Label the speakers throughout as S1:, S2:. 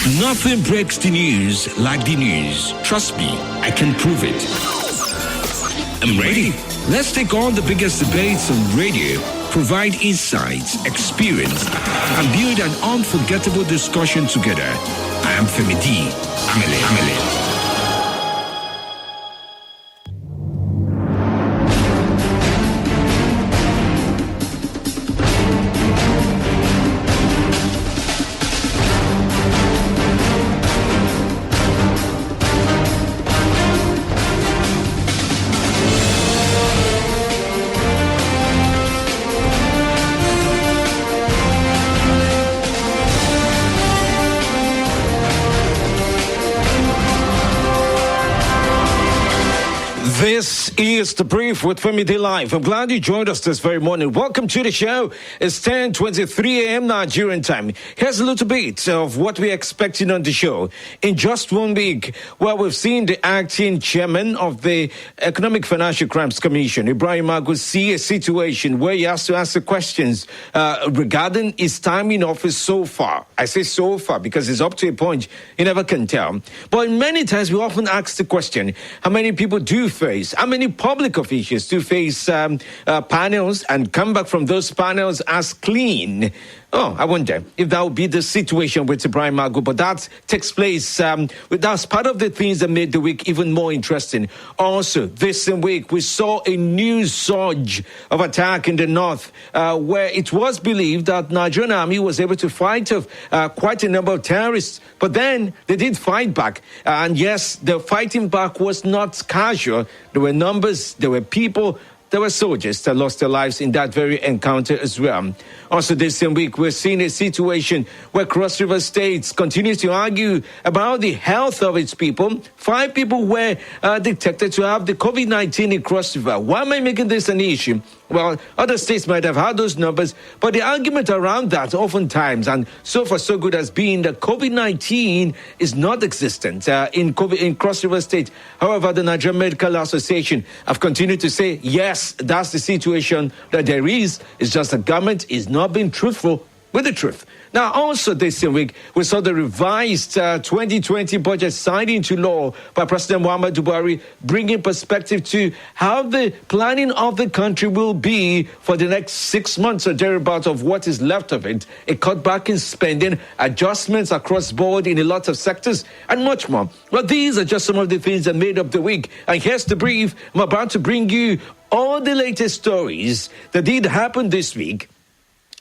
S1: Nothing breaks the news like the news. Trust me, I can prove it. I'm ready. Let's take on the biggest debates on radio, provide insights, experience, and build an unforgettable discussion together. I am FemiD. Amele.
S2: This is The Brief with FemiDlive. I'm glad you joined us this very morning. Welcome to the show. It's 10:23 a.m. Nigerian time. Here's a little bit of what we're expecting on the show. In just 1 week, we've seen the acting chairman of the Economic Financial Crimes Commission, Ibrahim Magu, see a situation where he has to answer questions regarding his time in office so far. I say so far because it's up to a point you never can tell. But many times we often ask the question, how many people do face, how many public officials do face panels and come back from those panels as clean? Oh, I wonder if that would be the situation with Ibrahim Magu, but that takes place. That's part of the things that made the week even more interesting. Also, this week, we saw a new surge of attack in the north, where it was believed that Nigerian army was able to fight off quite a number of terrorists, but then they did fight back. And yes, the fighting back was not casual. There were numbers, there were people, there were soldiers that lost their lives in that very encounter as well. Also this same week, we're seeing a situation where Cross River State continues to argue about the health of its people. 5 people were detected to have the COVID-19 in Cross River. Why am I making this an issue? Well, other states might have had those numbers, but the argument around that oftentimes, and so far so good, has been that COVID-19 is not existent in Cross River State. However, the Nigerian Medical Association have continued to say, yes, that's the situation that there is. It's just the government is not being truthful with the truth. Now, also this week, we saw the revised 2020 budget signed into law by President Muhammadu Buhari, bringing perspective to how the planning of the country will be for the next 6 months or thereabout of what is left of it. A cutback in spending, adjustments across board in a lot of sectors, and much more. Well, these are just some of the things that made up the week. And here's the brief. I'm about to bring you all the latest stories that did happen this week.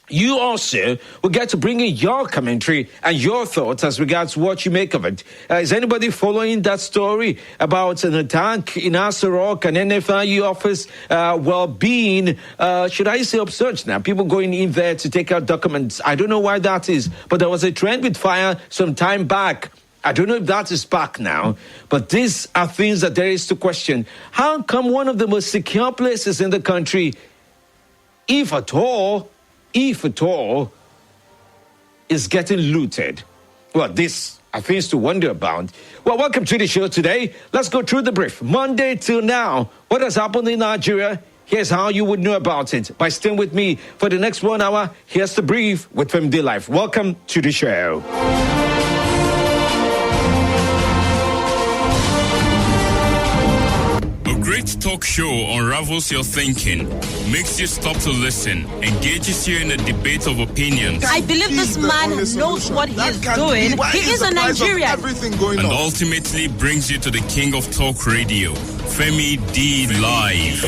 S2: You also will get to bring in your commentary and your thoughts as regards what you make of it. Is anybody following that story about an attack in Aso Rock, an NFIU office, being, should I say, upsurged now? People going in there to take out documents. I don't know why that is, but there was a trend with fire some time back. I don't know if that is back now, but these are things that there is to question. How come one of the most secure places in the country, if at all, is getting looted? Well, this are things to wonder about. Well, welcome to the show today. Let's go through the brief. Monday till now, what has happened in Nigeria? Here's how you would know about it. By staying with me for the next 1 hour, here's the brief with FemiDlive. Welcome to the show.
S3: Talk show unravels your thinking, makes you stop to listen, engages you in a debate of opinions.
S4: I believe this man knows what he is doing. He is a Nigerian.
S3: And ultimately brings you to the king of talk radio, FemiDlive.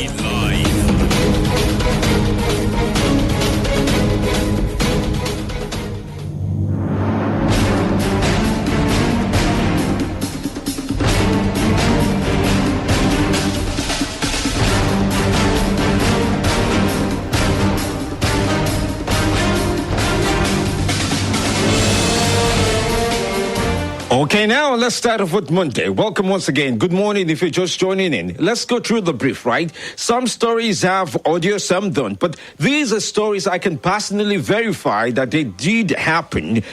S2: Okay, now let's start off with Monday. Welcome once again. Good morning if you're just joining in. Let's go through the brief, right? Some stories have audio, some don't. But these are stories I can personally verify that they did happen,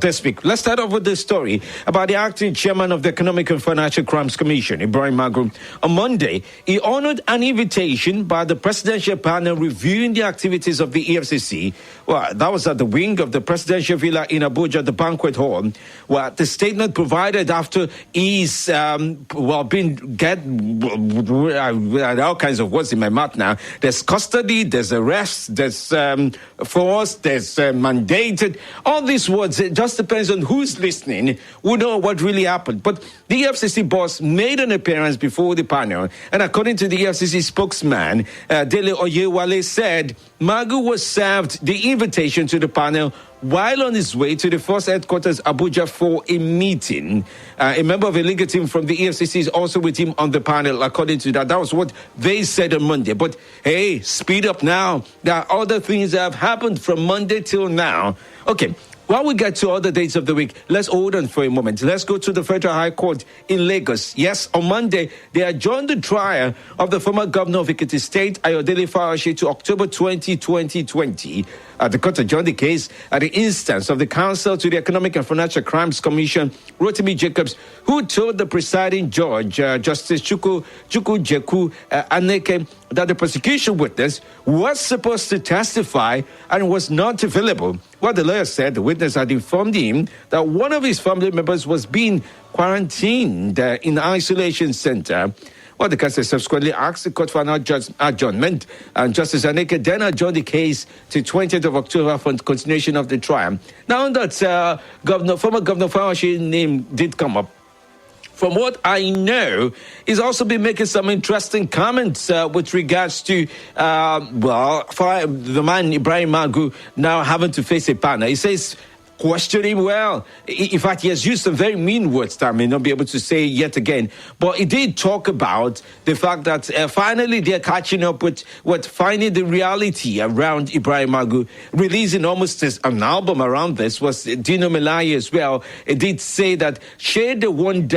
S2: this week. Let's start off with this story about the acting chairman of the Economic and Financial Crimes Commission, Ibrahim Magu. On Monday, he honored an invitation by the presidential panel reviewing the activities of the EFCC. Well, that was at the wing of the presidential villa in Abuja, the banquet hall. Well, the statement provided after he's all kinds of words in my mouth now. There's custody, there's arrest, there's force, there's mandated. All these words, it just depends on who's listening, who know what really happened. But the EFCC boss made an appearance before the panel, and according to the EFCC spokesman, Dele Oyewale said Magu was served the invitation to the panel while on his way to the force headquarters, Abuja, for a meeting. A member of a legal team from the EFCC is also with him on the panel, according to that. That was what they said on Monday. But, hey, speed up now. There are other things that have happened from Monday till now. Okay. While we get to other dates of the week, let's hold on for a moment. Let's go to the Federal High Court in Lagos. Yes, on Monday, they adjourned the trial of the former governor of Ekiti State, Ayodele Fayose, to October 2020. The court adjourned the case at the instance of the counsel to the Economic and Financial Crimes Commission, Rotimi Jacobs, who told the presiding judge, Justice Chukwu Jeku Aneke, that the prosecution witness was supposed to testify and was not available. What the lawyer said, the witness had informed him that one of his family members was being quarantined in an isolation center. Well, the case subsequently asked the court for an adjournment, and Justice Aneke then adjourned the case to 20th of October for continuation of the trial. Now that former Governor Fayoshe's name did come up, from what I know, he's also been making some interesting comments with regards to, for the man Ibrahim Magu now having to face a panel. He says, question him well. In fact, he has used some very mean words that I may not be able to say yet again. But he did talk about the fact that finally they're catching up with finding the reality around Ibrahim Magu. Releasing almost an album around this was Dino Melaye as well. He did say that Shade warned,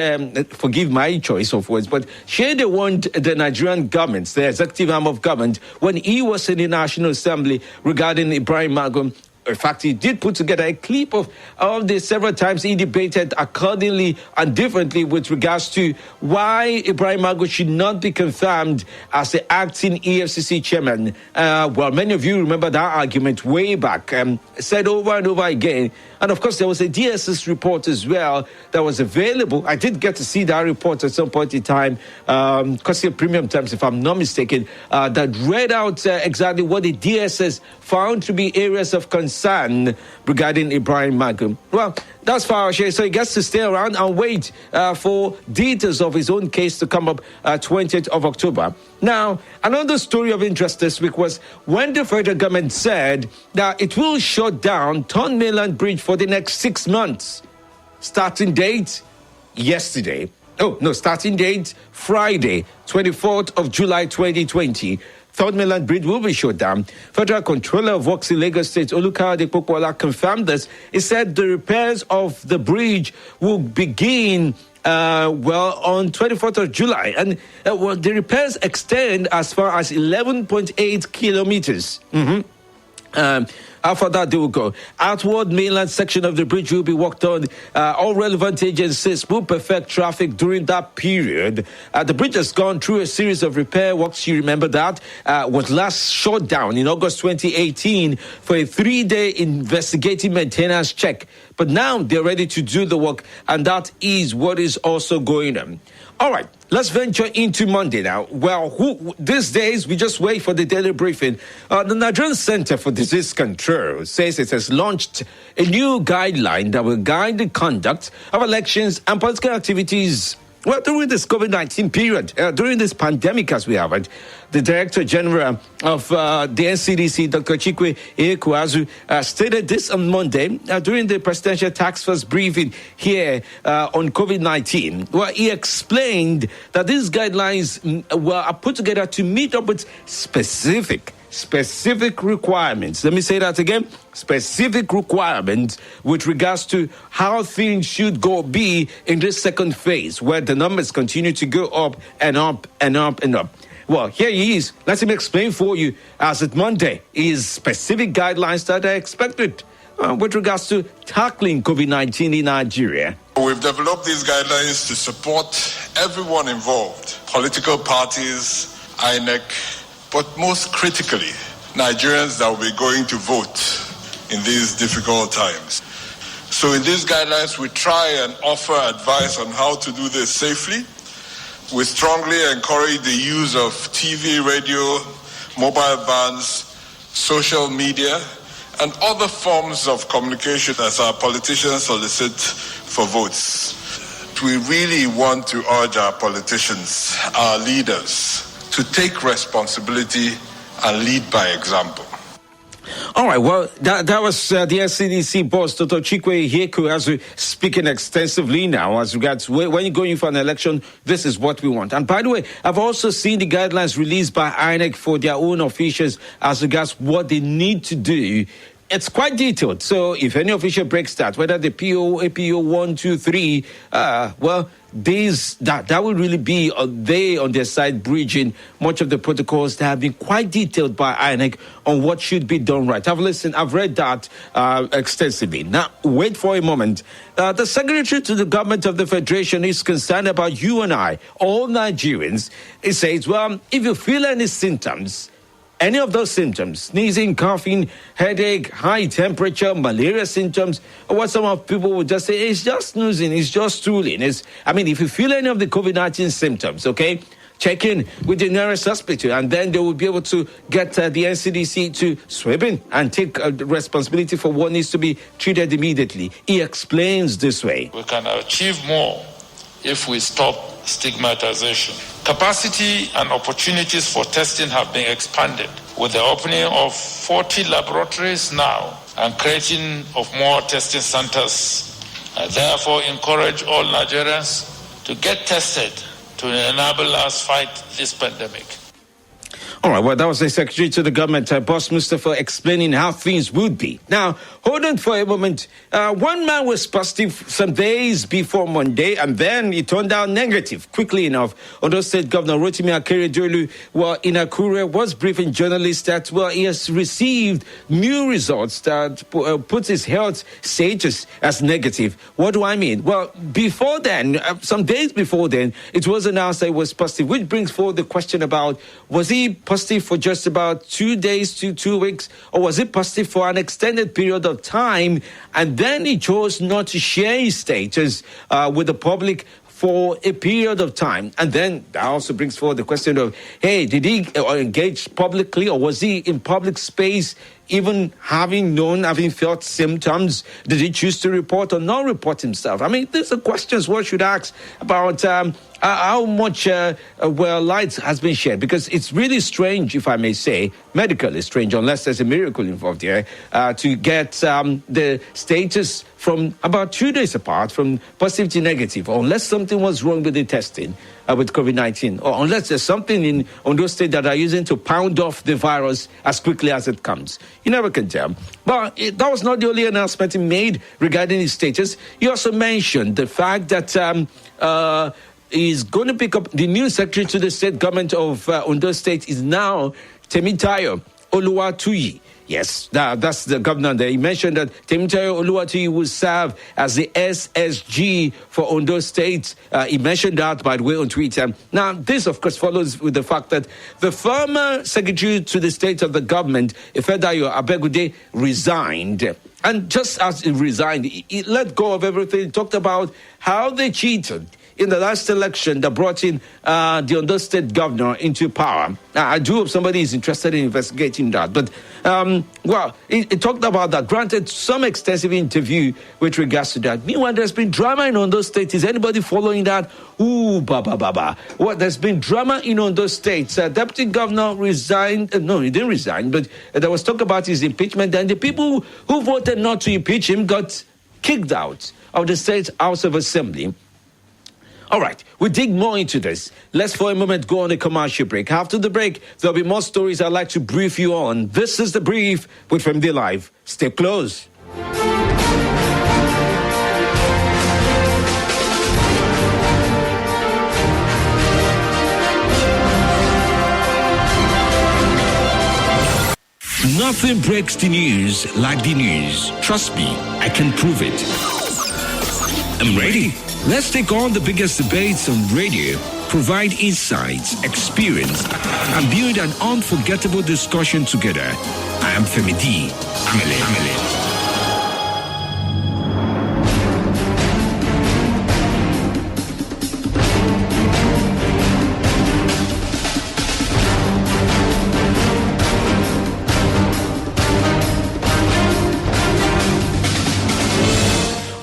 S2: forgive my choice of words, but Shade warned the Nigerian government, the executive arm of government, when he was in the National Assembly regarding Ibrahim Magu. In fact, he did put together a clip of the several times he debated accordingly and differently with regards to why Ibrahim Magu should not be confirmed as the acting EFCC chairman. Many of you remember that argument way back, said over and over again. And of course, there was a DSS report as well that was available. I did get to see that report at some point in time, costing premium terms, if I'm not mistaken, that read out exactly what the DSS found to be areas of concern regarding Ibrahim Magu. Well, that's Fayose, so he gets to stay around and wait for details of his own case to come up 20th of October. Now, another story of interest this week was when the federal government said that it will shut down Third Mainland Bridge for the next 6 months. Starting date, yesterday. Starting date, Friday, 24th of July 2020. Third Mainland Bridge will be shut down. Federal Controller of Works in Lagos State, Olukayode Popola, confirmed this. He said the repairs of the bridge will begin on 24th of July. And the repairs extend as far as 11.8 kilometers. After that, they will go. Outward mainland section of the bridge will be worked on. All relevant agencies will perfect traffic during that period. The bridge has gone through a series of repair works. You remember that was last shut down in August 2018 for a 3-day investigative maintenance check. But now they're ready to do the work, and that is what is also going on. All right, let's venture into Monday now. Well, these days, we just wait for the daily briefing. The Nigerian Center for Disease Control says it has launched a new guideline that will guide the conduct of elections and political activities. Well, during this COVID-19 period, during this pandemic as we have it, the Director General of the NCDC, Dr. Chikwe Ekwazu, stated this on Monday during the Presidential Task Force briefing here on COVID-19. Well, he explained that these guidelines were put together to meet up with specific specific requirements. Let me say that again. Specific requirements with regards to how things should be in this second phase, where the numbers continue to go up and up and up and up. Well, here he is. Let him explain for you, as it Monday, is specific guidelines that are expected with regards to tackling COVID-19 in Nigeria.
S5: We've developed these guidelines to support everyone involved, political parties, INEC, but most critically, Nigerians that will be going to vote in these difficult times. So in these guidelines, we try and offer advice on how to do this safely. We strongly encourage the use of TV, radio, mobile vans, social media, and other forms of communication as our politicians solicit for votes. We really want to urge our politicians, our leaders, to take responsibility and lead by example.
S2: All right, well, that was the NCDC boss, Dr. Chikwe Ihieku, as we're speaking extensively now as regards when you're going for an election, this is what we want. And by the way, I've also seen the guidelines released by INEC for their own officials as regards what they need to do. It's quite detailed. So if any official breaks that, whether the PO, APO 1, 2, 3, well, that will really be they on their side bridging much of the protocols that have been quite detailed by INEC on what should be done right. I've read that extensively. Now, wait for a moment. The Secretary to the Government of the Federation is concerned about you and I, all Nigerians. He says, well, if you feel any symptoms, any of those symptoms, sneezing, coughing, headache, high temperature, malaria symptoms, or what some of people would just say, it's just snoozing, it's just stooling. If you feel any of the COVID-19 symptoms, okay, check in with the nearest hospital, and then they will be able to get the NCDC to sweep in and take responsibility for what needs to be treated immediately. He explains this way.
S6: We can achieve more if we stop stigmatization. Capacity and opportunities for testing have been expanded with the opening of 40 laboratories now and creating of more testing centers. I therefore encourage all Nigerians to get tested to enable us fight this pandemic.
S2: All right, well, that was the Secretary to the Government, Boss Mustafa, explaining how things would be. Now, hold on for a moment. One man was positive some days before Monday, and then he turned out negative quickly enough. Ondo State Governor Rotimi Akeredolu, in Akure, was briefing journalists that, he has received new results that puts his health status as negative. What do I mean? Well, before then, some days before then, it was announced that he was positive, which brings forward the question about, was he positive for just about 2 days to 2 weeks, or was it positive for an extended period of time, and then he chose not to share his status with the public for a period of time? And then that also brings forward the question of, hey, did he engage publicly, or was he in public space even having felt symptoms? Did he choose to report or not report himself? These are questions one should ask about how much light has been shed, because it's really strange, if I may say, medically strange, unless there's a miracle involved here, to get the status from about 2 days apart from positive to negative, unless something was wrong with the testing with COVID-19, or unless there's something in Ondo State that are using to pound off the virus as quickly as it comes. You never can tell. But that was not the only announcement he made regarding his status. He also mentioned the fact that he's going to pick up the new Secretary to the State Government of Ondo State is now Temitayo Oluwatuyi. Yes, that's the governor there. He mentioned that Temitayo Oluwatuyi will serve as the SSG for Ondo State. He mentioned that, by the way, on Twitter. Now, this, of course, follows with the fact that the former Secretary to the State of the Government, Ifedayo Abegude, resigned. And just as he resigned, he let go of everything. He talked about how they cheated in the last election that brought in the Ondo State governor into power. I do hope somebody is interested in investigating that. But, he talked about that, granted some extensive interview with regards to that. Meanwhile, there's been drama in Ondo State. Is anybody following that? Ooh, Well, there's been drama in Ondo State. Deputy governor resigned. No, he didn't resign, but there was talk about his impeachment. And the people who voted not to impeach him got kicked out of the State House of Assembly. All right, we dig more into this. Let's for a moment go on a commercial break. After the break, there'll be more stories I'd like to brief you on. This is The Brief with FemiDlive. Stay close.
S1: Nothing breaks the news like the news. Trust me, I can prove it. I'm ready. Let's take on the biggest debates on radio, provide insights, experience, and build an unforgettable discussion together. I am FemiD. Amele.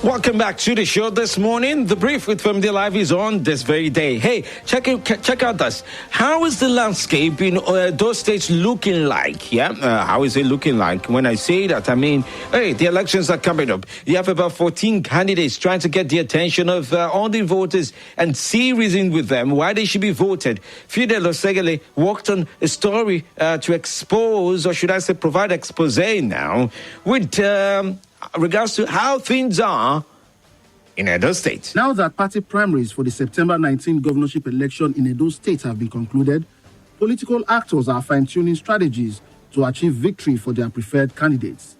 S2: Welcome back to the show this morning. The Brief with FemiDlive is on this very day. Hey, check out this. How is the landscape in those states looking like? Yeah, how is it looking like? When I say that, I mean, hey, the elections are coming up. You have about 14 candidates trying to get the attention of all the voters and see reason with them why they should be voted. Fidel Osegele worked on a story to expose, or should I say provide expose now, with regards to how things are in Edo State.
S7: Now that party primaries for the September 19 governorship election in Edo State have been concluded, political actors are fine-tuning strategies to achieve victory for their preferred candidates.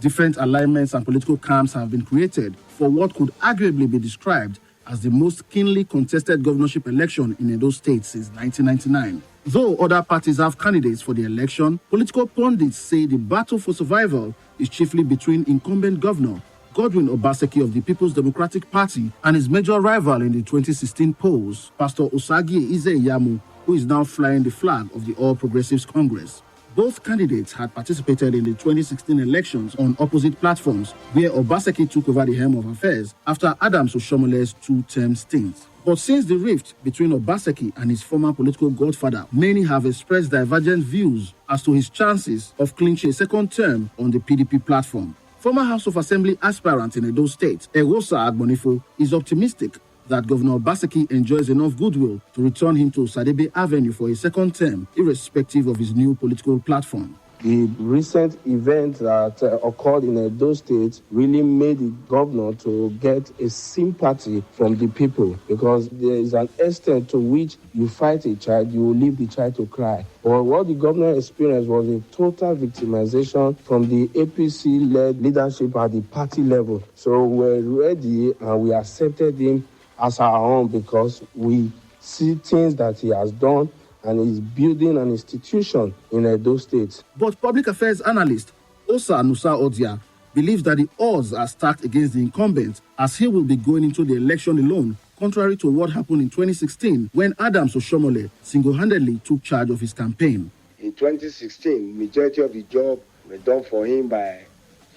S7: Different alignments and political camps have been created for what could arguably be described as the most keenly contested governorship election in Edo State since 1999. Though other parties have candidates for the election, political pundits say the battle for survival is chiefly between incumbent governor Godwin Obaseki of the People's Democratic Party and his major rival in the 2016 polls, Pastor Osagie Ize-Iyamu, who is now flying the flag of the All Progressives Congress. Both candidates had participated in the 2016 elections on opposite platforms, where Obaseki took over the helm of affairs after Adams Oshomole's two-term stint. But since the rift between Obaseki and his former political godfather, many have expressed divergent views as to his chances of clinching a second term on the PDP platform. Former House of Assembly aspirant in Edo State, Erosa Agbonifo, is optimistic that Governor Obaseki enjoys enough goodwill to return him to Sadebe Avenue for a second term, irrespective of his new political platform.
S8: The recent event that occurred in Edo State really made the governor to get a sympathy from the people, because there is an extent to which you fight a child, you will leave the child to cry. But what the governor experienced was a total victimization from the APC-led leadership at the party level. So we're ready and we accepted him as our own because we see things that he has done and is building an institution in Edo State.
S7: But public affairs analyst Osa Nusa Odia believes that the odds are stacked against the incumbent, as he will be going into the election alone, contrary to what happened in 2016 when Adams Oshomole single-handedly took charge of his campaign.
S9: In 2016, majority of the job were done for him by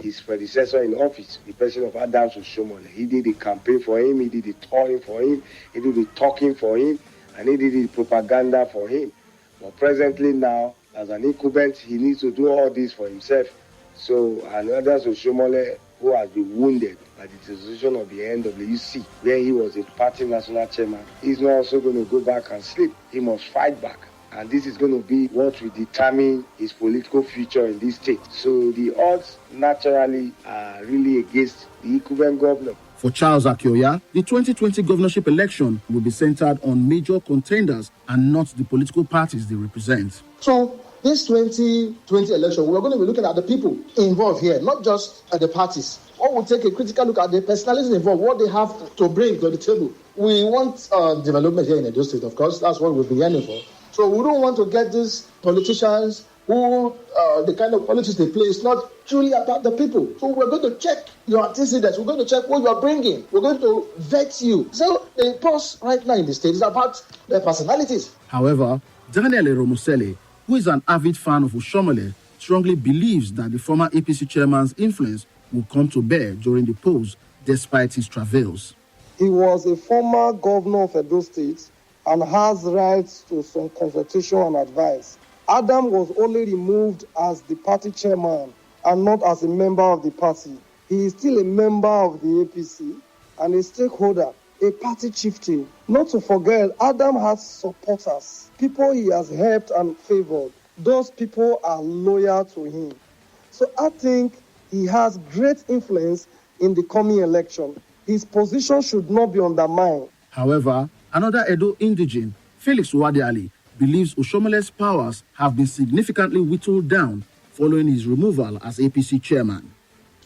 S9: his predecessor in office, the person of Adams Oshomole. He did the campaign for him, he did the touring for him, he did the talking for him, and he did the propaganda for him. But presently now, as an incumbent, he needs to do all this for himself. So, and Adams Oshomole, who has been wounded by the decision of the NWC, where he was a party national chairman, he's not also going to go back and sleep. He must fight back. And this is going to be what will determine his political future in this state. So the odds naturally are really against the incumbent governor.
S7: For Charles Akioya, the 2020 governorship election will be centered on major contenders and not the political parties they represent.
S10: So this 2020 election, we're going to be looking at the people involved here, not just at the parties. Or we'll take a critical look at the personalities involved, what they have to bring to the table. We want development here in Edo State, of course. That's what we've been yearning for. So we don't want to get these politicians who, the kind of politics they play is not truly about the people. So we're going to check your antecedents. We're going to check what you are bringing. We're going to vet you. So the pulse right now in the state is about their personalities.
S7: However, Daniel Eromusele, who is an avid fan of Oshomole, strongly believes that the former APC chairman's influence will come to bear during the polls, despite his travails.
S11: He was a former governor of Edo State and has rights to some consultation and advice. Adam was only removed as the party chairman and not as a member of the party. He is still a member of the APC and a stakeholder a party chieftain. Not to forget, Adam has supporters, people he has helped and favored. Those people are loyal to him. So I think he has great influence in the coming election. His position should not be undermined.
S7: However, another Edo indigene, Felix Wadiali, believes Oshomole's powers have been significantly whittled down following his removal as APC chairman.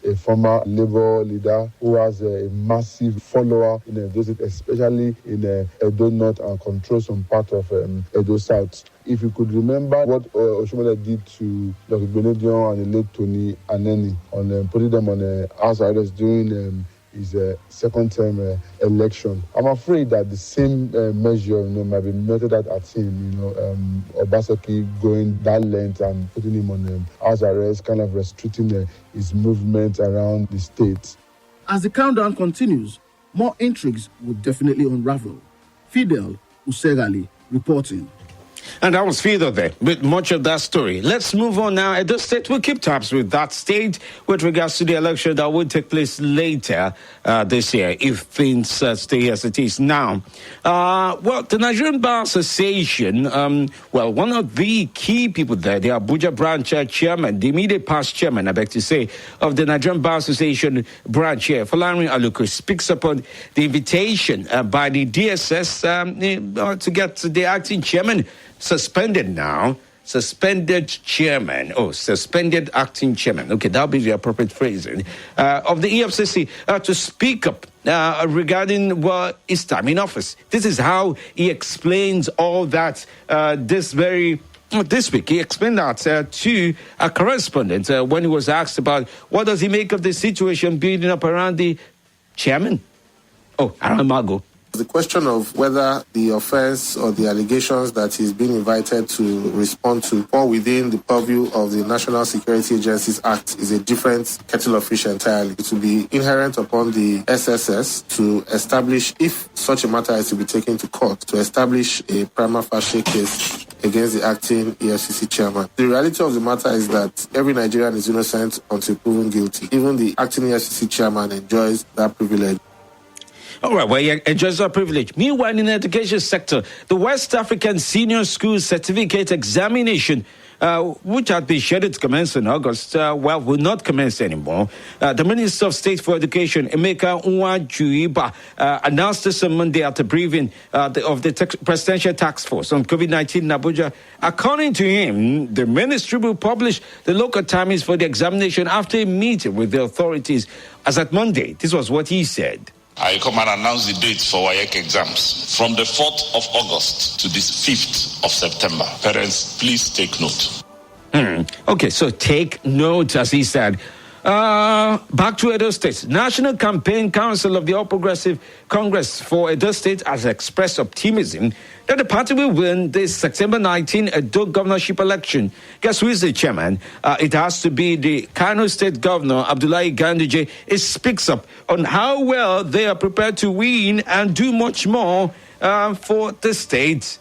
S12: A former Labour leader who has a massive follower in Edo State, especially in Edo North, and controls some part of Edo South. If you could remember what Oshomole did to Dr. Gubernatorial and the late Tony Aneni on putting them on house arrest during his second term election, I'm afraid that the same measure might be meted at him. Obaseki going that length and putting him on house arrest, kind of restricting his movement around the state.
S7: As the countdown continues, more intrigues will definitely unravel. Fidel Usegali reporting.
S2: And that was Fido there with much of that story. Let's move on now. Edo State will keep tabs with that state with regards to the election that will take place later this year if things stay as it is now. The Nigerian Bar Association, one of the key people there, the Abuja branch chairman, the immediate past chairman, I beg to say, of the Nigerian Bar Association branch here, Folarin Aluko, speaks upon the invitation by the DSS to get the acting chairman suspended now. Suspended acting chairman. Okay, that'll be the appropriate phrasing of the EFCC to speak up regarding his time in office. This is how he explains all that this week. He explained that to a correspondent when he was asked about what does he make of the situation building up around the chairman. Around Magu.
S13: The question of whether the offense or the allegations that he's been invited to respond to fall within the purview of the National Security Agencies Act is a different kettle of fish entirely. It will be inherent upon the SSS to establish, if such a matter is to be taken to court, to establish a prima facie case against the acting EFCC chairman. The reality of the matter is that every Nigerian is innocent until proven guilty. Even the acting EFCC chairman enjoys that privilege.
S2: All right, well, he enjoys that privilege. Meanwhile, in the education sector, the West African Senior School Certificate Examination, which had been scheduled to commence in August, will not commence anymore. The Minister of State for Education, Emeka Nwajuiba, announced this on Monday at a briefing of the Presidential Task Force on COVID-19 in Abuja. According to him, the ministry will publish the local timings for the examination after a meeting with the authorities. As at Monday, this was what he said.
S14: I come and announce the date for Wike exams from the 4th of August to the 5th of September. Parents, please take note.
S2: Okay, so take note, as he said. Back to Edo State. National Campaign Council of the All Progressive Congress for Edo State has expressed optimism that the party will win this September 19 Edo governorship election. Guess who is the chairman? It has to be the Kano State Governor, Abdullahi Ganduje. It speaks up on how well they are prepared to win and do much more for the state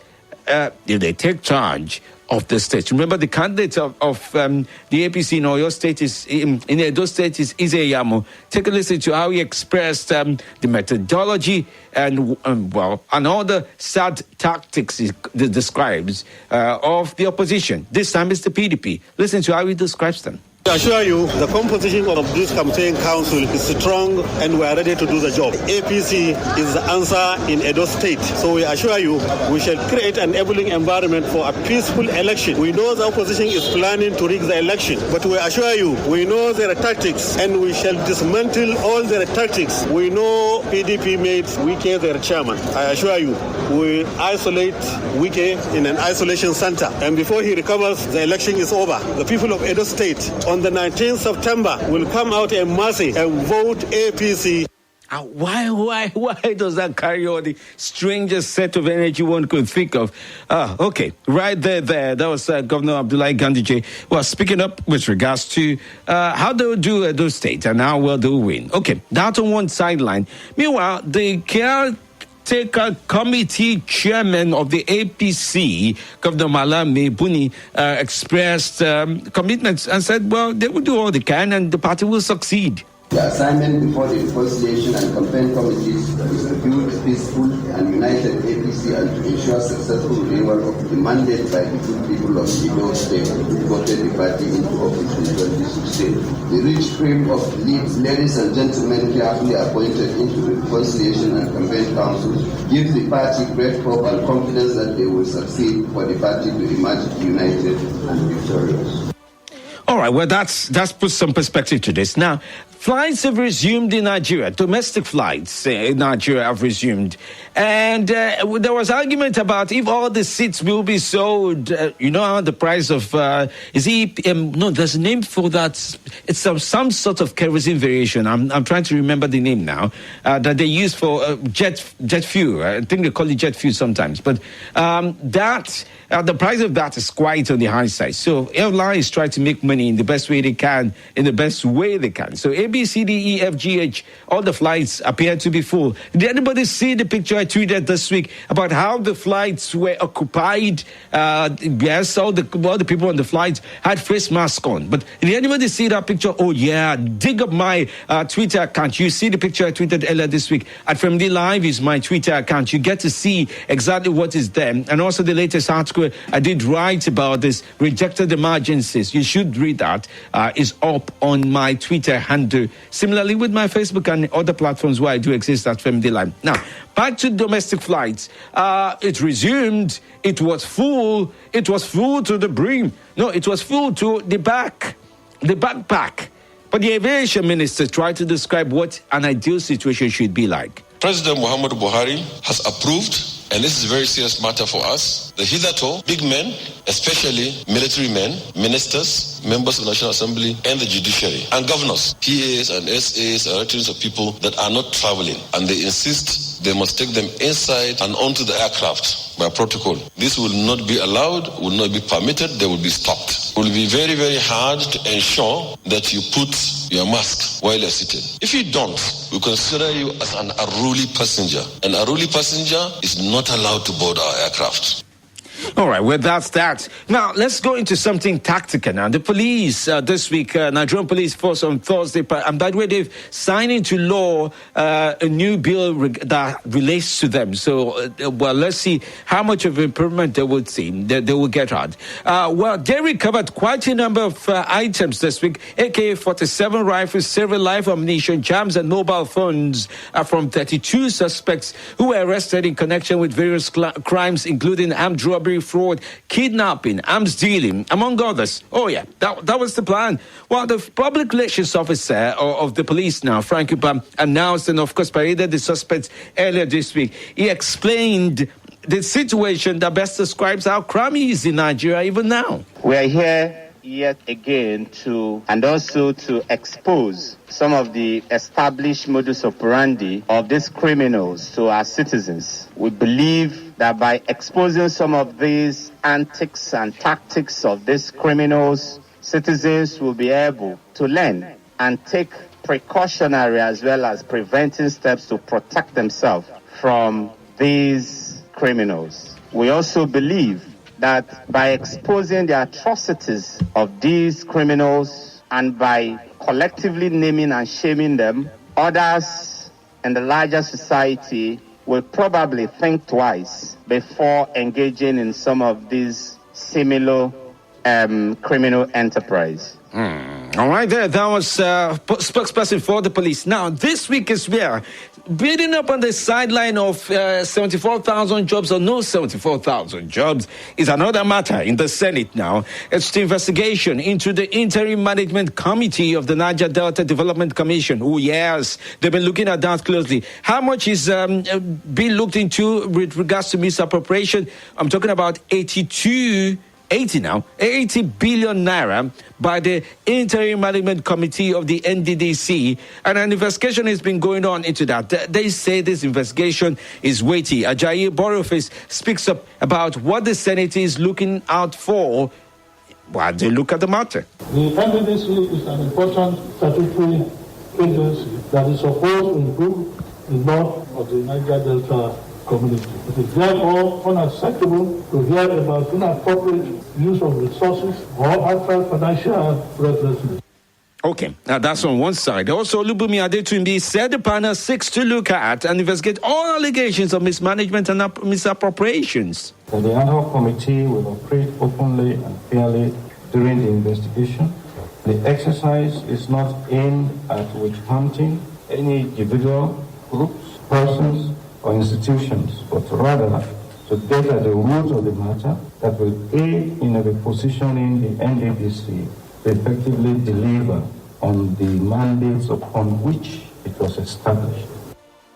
S2: if they take charge of the state. Remember, the candidate of the APC in Oyo State in Edo State is Izeyamo. Take a listen to how he expressed the methodology and all the sad tactics he describes of the opposition. This time it's the PDP. Listen to how he describes them.
S15: I assure you, the composition of this campaign council is strong and we are ready to do the job. APC is the answer in Edo State. So we assure you, we shall create an enabling environment for a peaceful election. We know the opposition is planning to rig the election, but we assure you, we know their tactics and we shall dismantle all their tactics. We know PDP made Wike their chairman. I assure you, we isolate Wike in an isolation center, and before he recovers, the election is over. The people of Edo State on the 19th September will come out en masse and vote APC.
S2: Why does that carry all the strangest set of energy one could think of? Okay, right there. That was Governor Abdullahi Ganduje was speaking up with regards to how they will do Edo State and how well they will win. Okay, that on one sideline. Meanwhile, the Caretaker Committee Chairman of the APC, Governor Malami Buni, expressed commitments and said, well, they will do all they can and the party will succeed.
S16: The assignment before the reconciliation and campaign committees is to build a peaceful and united APC and to ensure successful renewal of the mandate by the good people of Edo State who voted the party into office in 2016. The rich cream of ladies and gentlemen carefully appointed into the reconciliation and campaign councils gives the party great hope and confidence that they will succeed for the party to emerge united and victorious.
S2: All right, well, that's put some perspective to this. Now, flights have resumed in Nigeria. Domestic flights in Nigeria have resumed. And there was argument about if all the seats will be sold, you know how the price of, there's a name for that. It's some sort of kerosene variation. I'm trying to remember the name now, that they use for jet fuel. I think they call it jet fuel sometimes. But the price of that is quite on the high side. So airlines try to make money in the best way they can, So A, B, C, D, E, F, G, H, all the flights appear to be full. Did anybody see the picture I tweeted this week about how the flights were occupied? Yes, all the people on the flights had face masks on. But did anybody see that picture? Oh, yeah. Dig up my Twitter account. You see the picture I tweeted earlier this week. At FemiDlive is my Twitter account. You get to see exactly what is there. And also the latest article I did write about this, rejected emergencies. You should read that. Is up on my Twitter handle. Similarly with my Facebook and other platforms where I do exist at FemiDlive. Now, back to domestic flights. It resumed. It was full. It was full to the brim. No, it was full to the backpack. But the aviation minister tried to describe what an ideal situation should be like.
S17: President Muhammadu Buhari has approved, and this is a very serious matter for us, the hitherto big men, especially military men, ministers, members of the National Assembly, and the judiciary, and governors, PAs and SAs, and returns of people that are not traveling, and they insist they must take them inside and onto the aircraft by protocol. This will not be allowed, will not be permitted, they will be stopped. It will be very, very hard to ensure that you put your mask while you're sitting. If you don't, we consider you as an unruly passenger. An unruly passenger is not allowed to board our aircraft.
S2: All right, well, that's that. Now, let's go into something tactical now. The police this week, Nigerian Police Force on Thursday, and by the way, they've signed into law a new bill that relates to them. So, well, let's see how much of improvement they will see, they will get at. Well, they recovered quite a number of items this week, AK-47 rifles, several live ammunition, jams, and mobile phones from 32 suspects who were arrested in connection with various crimes, including armed robbery, fraud, kidnapping, arms dealing, among others. Oh, yeah, that was the plan. Well, the public relations officer of the police now, Frank Upa, announced and, of course, paraded the suspects earlier this week. He explained the situation that best describes how crime is in Nigeria even now.
S18: We are here yet again to expose some of the established modus operandi of these criminals to our citizens. We believe that by exposing some of these antics and tactics of these criminals, citizens will be able to learn and take precautionary as well as preventing steps to protect themselves from these criminals. We also believe that by exposing the atrocities of these criminals and by collectively naming and shaming them, others in the larger society will probably think twice before engaging in some of these similar criminal enterprise.
S2: All right, that was spokesperson for the police. Now, this week is where building up on the sideline of 74,000 jobs or no 74,000 jobs is another matter in the Senate now. It's the investigation into the Interim Management Committee of the Niger Delta Development Commission. Oh, yes, they've been looking at that closely. How much is being looked into with regards to misappropriation? I'm talking about 80 billion naira by the Interim Management Committee of the NDDC, and an investigation has been going on into that. They say this investigation is weighty. Ajayi Boroface speaks up about what the Senate is looking out for while they look at the matter.
S19: The NDDC is an important statutory agency that is supposed to improve the law of the Niger Delta community. It is therefore unacceptable to hear about inappropriate use of resources or outside financial recklessness.
S2: Okay, now that's on one side. Also, Olubunmi Adetunbi said the panel seeks to look at and investigate all allegations of mismanagement and misappropriations.
S19: The ad hoc committee will operate openly and fairly during the investigation. The exercise is not aimed at witch-hunting any individual, groups, persons, or institutions, but rather to get at the root of the matter that will aid in repositioning the NDDC to effectively deliver on the mandates upon which it was established.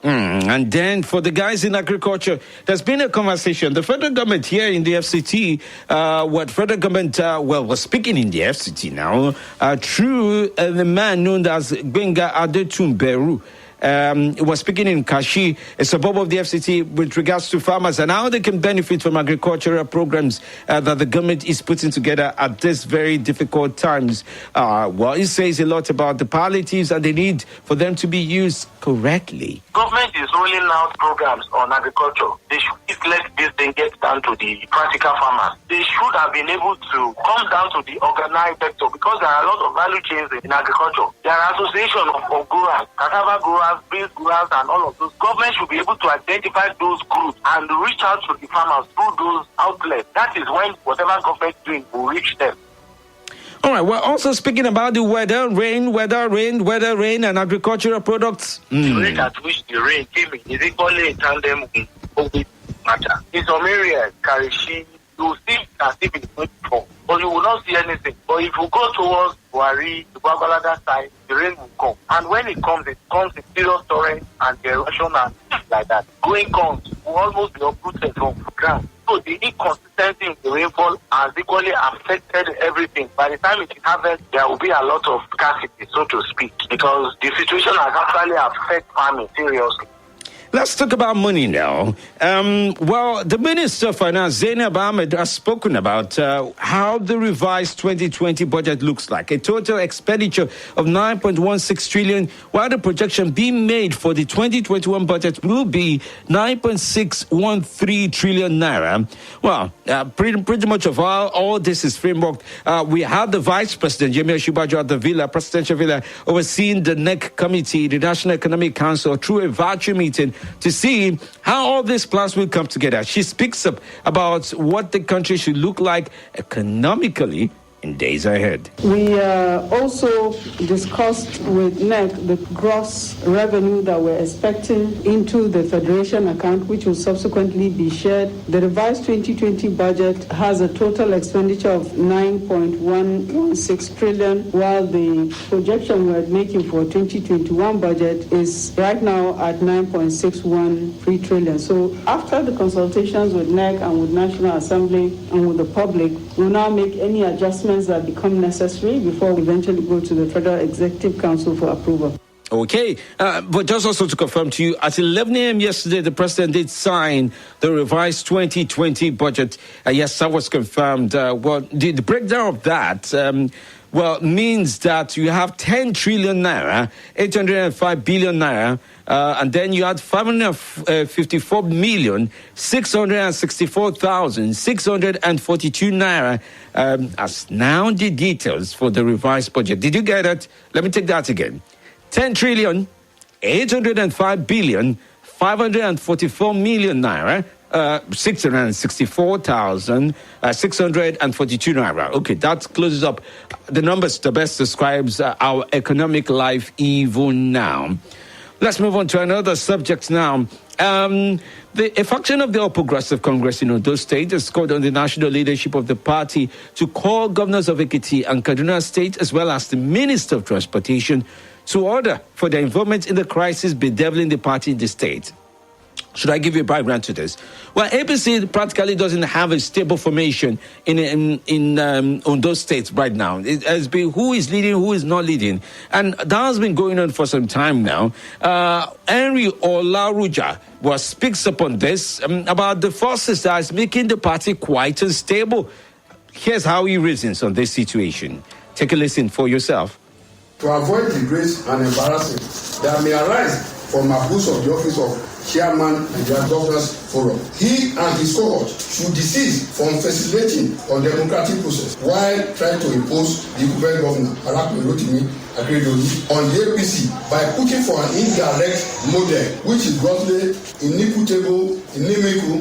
S2: And then for the guys in agriculture, there's been a conversation. The federal government here in the FCT, was speaking in the FCT now through the man known as Gbenga Adetunberu. Was speaking in Kashi, a suburb of the FCT, with regards to farmers and how they can benefit from agricultural programs that the government is putting together at this very difficult times. It says a lot about the palliatives and the need for them to be used correctly.
S20: Government is rolling out programs on agriculture. They should let this thing get down to the practical farmers. They should have been able to come down to the organized sector, because there are a lot of value chains in agriculture. There are associations of growers, cassava growers, beans growers, and all of those. Government should be able to identify those groups and reach out to the farmers through those outlets. That is when whatever government is doing will reach them.
S2: All right, we're also speaking about the weather, rain, and agricultural products.
S20: The rate at which the rain came in is equally in tandem with COVID matter. In some areas, Karishi, you will see as if it's going to fall, but you will not see anything. But if you go towards Buhari, the Gwagwalada side, the rain will come. And when it comes in serious torrent and erosion and things like that. Growing corn will almost be uprooted from the ground. So the inconsistency in the rainfall has equally affected everything. By the time it is harvested, there will be a lot of scarcity, so to speak, because the situation has actually affected farming seriously.
S2: Let's talk about money now. The Minister of Finance, Zainab Ahmed, has spoken about how the revised 2020 budget looks like. A total expenditure of 9.16 trillion, while the projection being made for the 2021 budget will be 9.613 trillion naira. Well, pretty much of all this is framework. We have the Vice President, Yemi Osinbajo, at the Presidential Villa, overseeing the NEC Committee, the National Economic Council, through a virtual meeting to see how all these plans will come together. She speaks up about what the country should look like economically in days ahead.
S21: We also discussed with NEC the gross revenue that we're expecting into the Federation account, which will subsequently be shared. The revised 2020 budget has a total expenditure of 9.116 trillion, while the projection we're making for 2021 budget is right now at 9.613 trillion. So after the consultations with NEC and with National Assembly and with the public, we'll now make any adjustments that become necessary before we eventually go to the Federal Executive Council for approval.
S2: Okay, but just also to confirm to you, at 11 a.m. yesterday, the President did sign the revised 2020 budget. Yes, that was confirmed. The breakdown of that means that you have 10 trillion naira, 805 billion naira, and then you had 554,664,642 naira as now the details for the revised budget. Did you get it? Let me take that again. 10 trillion, 805 billion, 544 million naira, 664,642 naira. Okay, that closes up the numbers that best describes our economic life even now. Let's move on to another subject now. A faction of the All Progressive Congress in Ondo State has called on the national leadership of the party to call governors of Ekiti and Kaduna State, as well as the Minister of Transportation, to order for their involvement in the crisis bedeviling the party in the state. Should I give you a background to this? Well, APC practically doesn't have a stable formation in Ondo State right now. It has been who is leading, who is not leading. And that has been going on for some time now. Henry Olaruja speaks upon this about the forces that is making the party quite unstable. Here's how he reasons on this situation. Take a listen for yourself.
S22: To avoid disgrace and embarrassment that may arise from abuse of the office of Chairman and the Governors Forum, he and his cohort should desist from facilitating on democratic process while trying to impose the Gubernatorial governor, Rotimi Akeredolu on the APC by pushing for an indirect model which is grossly inimical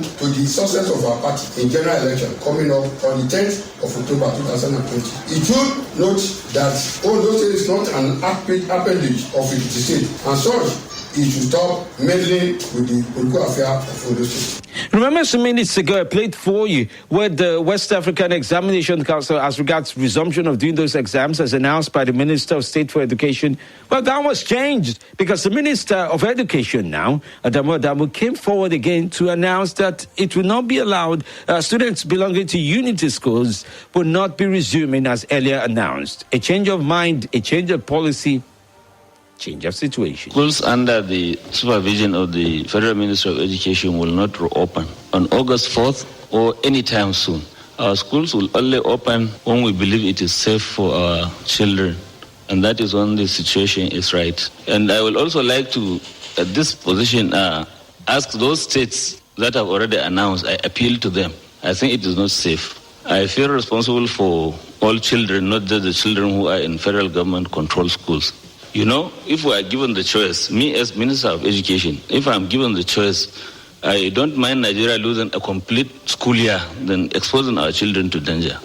S22: to the success of our party in general election coming up on the 10th of October 2020. It should note that Ondo State is not an appendage of the state, and such it should stop meddling with the political affair of Ondo State.
S2: Remember some minutes ago I played for you where the West African Examination Council, as regards resumption of doing those exams as announced by the Minister of State for Education. Well, that was changed because the Minister of Education now, Adamu, came forward again to announce that it will not be allowed, students belonging to unity schools will not be resuming as earlier announced. A change of mind, a change of policy, change of situation.
S3: Schools under the supervision of the Federal Ministry of Education will not reopen on August 4th or anytime soon. Our schools will only open when we believe it is safe for our children, and that is when the situation is right. And I will also like to, at this position, ask those states that have already announced, I appeal to them. I think it is not safe. I feel responsible for all children, not just the children who are in federal government-controlled schools. You know, if we are given the choice, me as Minister of Education, if I'm given the choice, I don't mind Nigeria losing a complete school year than exposing our children to danger.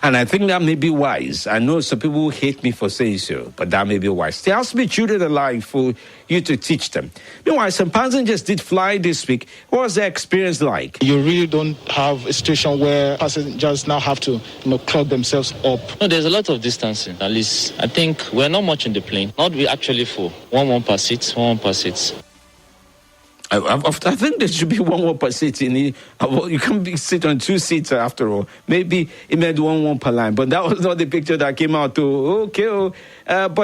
S2: And I think that may be wise. I know some people hate me for saying so, but that may be wise. There has to be children alive for you to teach them. Meanwhile, some passengers did fly this week. What was their experience like?
S4: You really don't have a situation where passengers now have to, clog themselves up.
S23: No, there's a lot of distancing. At least, I think we're not much in the plane. Not we actually full. One per seat, one per seat.
S2: I think there should be one per seat. You can't sit on two seats after all. Maybe it meant one per line. But that was not the picture that came out. But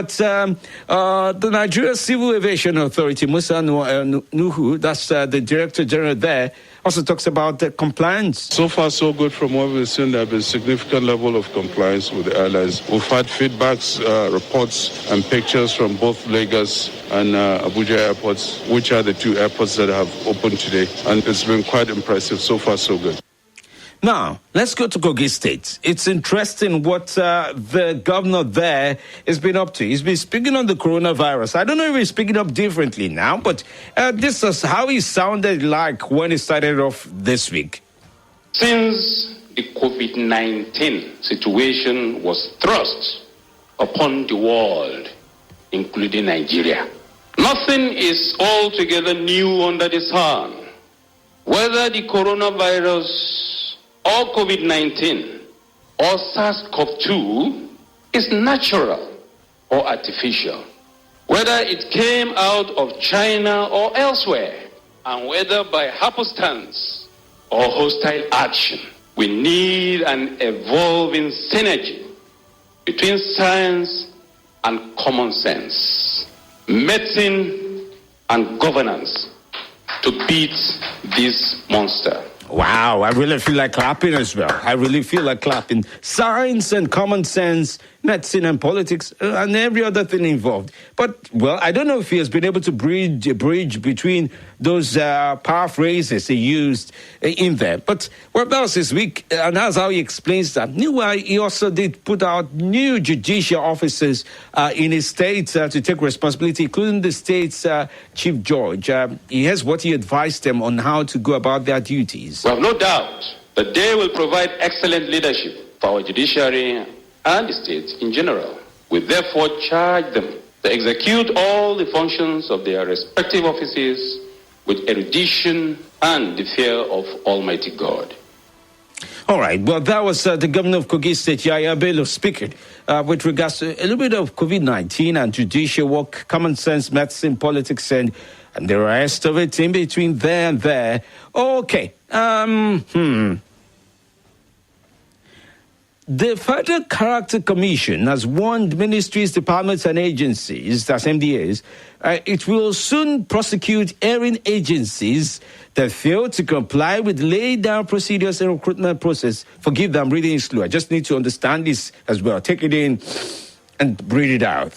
S2: the Nigeria Civil Aviation Authority, Musa Nuhu, that's the Director General there, also talks about the compliance.
S24: So far, so good. From what we've seen, there has been significant level of compliance with the airlines. We've had feedbacks, reports, and pictures from both Lagos and Abuja airports, which are the two airports that have opened today. And it's been quite impressive. So far, so good.
S2: Now, let's go to Kogi State. It's interesting what the governor there has been up to. He's been speaking on the coronavirus. I don't know if he's speaking up differently now, but this is how he sounded like when he started off this week.
S25: Since the COVID-19 situation was thrust upon the world, including Nigeria, nothing is altogether new under the sun. Whether the coronavirus or COVID-19 or SARS-CoV-2 is natural or artificial, whether it came out of China or elsewhere, and whether by happenstance or hostile action, we need an evolving synergy between science and common sense, medicine and governance to beat this monster.
S2: Wow, I really feel like clapping as well. I really feel like clapping. Science and common sense, medicine and politics, and every other thing involved. But, well, I don't know if he has been able to bridge a bridge between those paraphrases he used in there. But, well, that was his week, and that's how he explains that. Meanwhile, he also did put out new judicial officers in his state to take responsibility, including the state's chief judge. Here's what he advised them on how to go about their duties.
S25: We have no doubt that they will provide excellent leadership for our judiciary and the state in general. We therefore charge them to execute all the functions of their respective offices with erudition and the fear of Almighty God.
S2: All right. Well, that was the governor of Kogi State, Yaya Bello, speaking with regards to a little bit of COVID-19 and judicial work, common sense, medicine, politics, and the rest of it in between there and there. Okay. The Federal Character Commission has warned ministries, departments, and agencies, that's MDAs, it will soon prosecute erring agencies that fail to comply with laid down procedures and recruitment process. Forgive them, reading is slow. I just need to understand this as well. Take it in and breathe it out.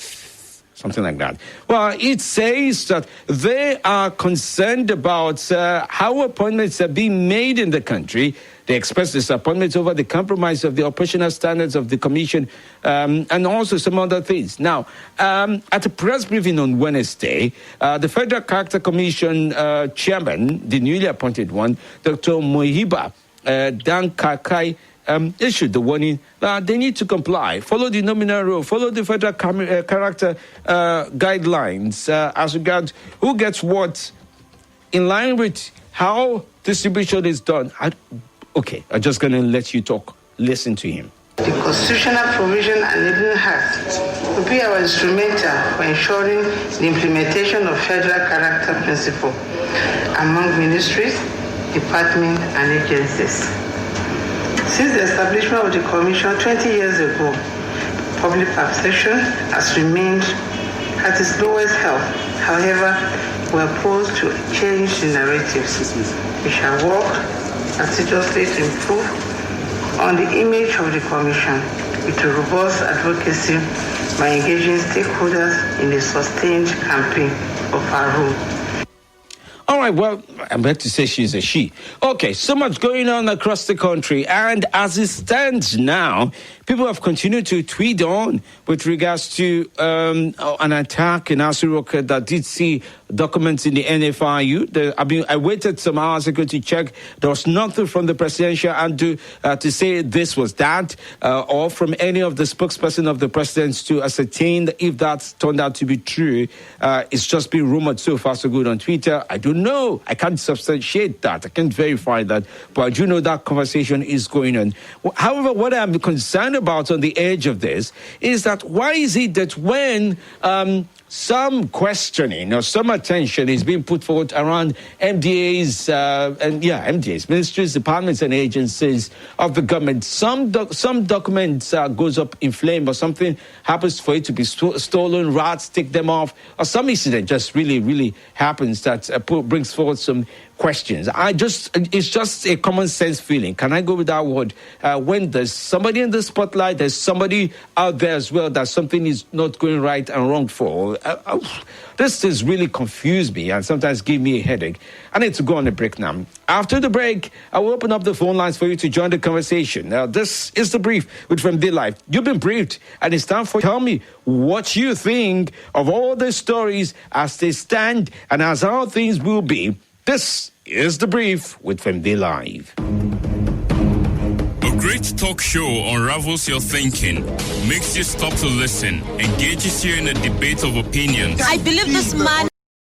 S2: something like that. Well, it says that they are concerned about how appointments are being made in the country. They express disappointment over the compromise of the operational standards of the commission and also some other things. Now, at a press briefing on Wednesday, the Federal Character Commission chairman, the newly appointed one, Dr. Mohiba Dan Kakai, issued the warning that they need to comply, follow the nominal rule, follow the federal character guidelines as regards who gets what, in line with how distribution is done. Okay, I'm just going to let you talk. Listen to him.
S1: The constitutional provision enabling Act will be our instrumental for ensuring the implementation of federal character principle among ministries, departments, and agencies. Since the establishment of the Commission 20 years ago, public perception has remained at its lowest health. However, we are opposed to change the narratives. We shall work assiduously to improve on the image of the Commission with robust advocacy by engaging stakeholders in a sustained campaign of our rule.
S2: All right, well, I'm about to say she's a she. Okay, so much going on across the country. And as it stands now, people have continued to tweet on with regards to an attack in Asirok that did see documents in the NFIU. I waited some hours ago to check. There was nothing from the presidential and to say this was that, or from any of the spokesperson of the president to ascertain if that's turned out to be true. It's just been rumored so far so good on Twitter. I don't know. I can't substantiate that. I can't verify that. But I do know that conversation is going on. However, what I'm concerned about on the edge of this is that why is it that when some questioning or some attention is being put forward around MDAs, MDAs, ministries, departments, and agencies of the government, some documents goes up in flame, or something happens for it to be stolen, rats take them off, or some incident just really happens that brings forward some questions. It's just a common sense feeling. Can I go with that word? When there's somebody in the spotlight, there's somebody out there as well that something is not going right and wrong for. This has really confused me and sometimes give me a headache. I need to go on a break now. After the break, I will open up the phone lines for you to join the conversation. Now, this is the brief with FemiDlive. You've been briefed, and it's time for you to tell me what you think of all the stories as they stand and as how things will be. This is the brief with FemiDlive.
S5: A great talk show unravels your thinking, makes you stop to listen, engages you in a debate of opinions.
S6: I believe this man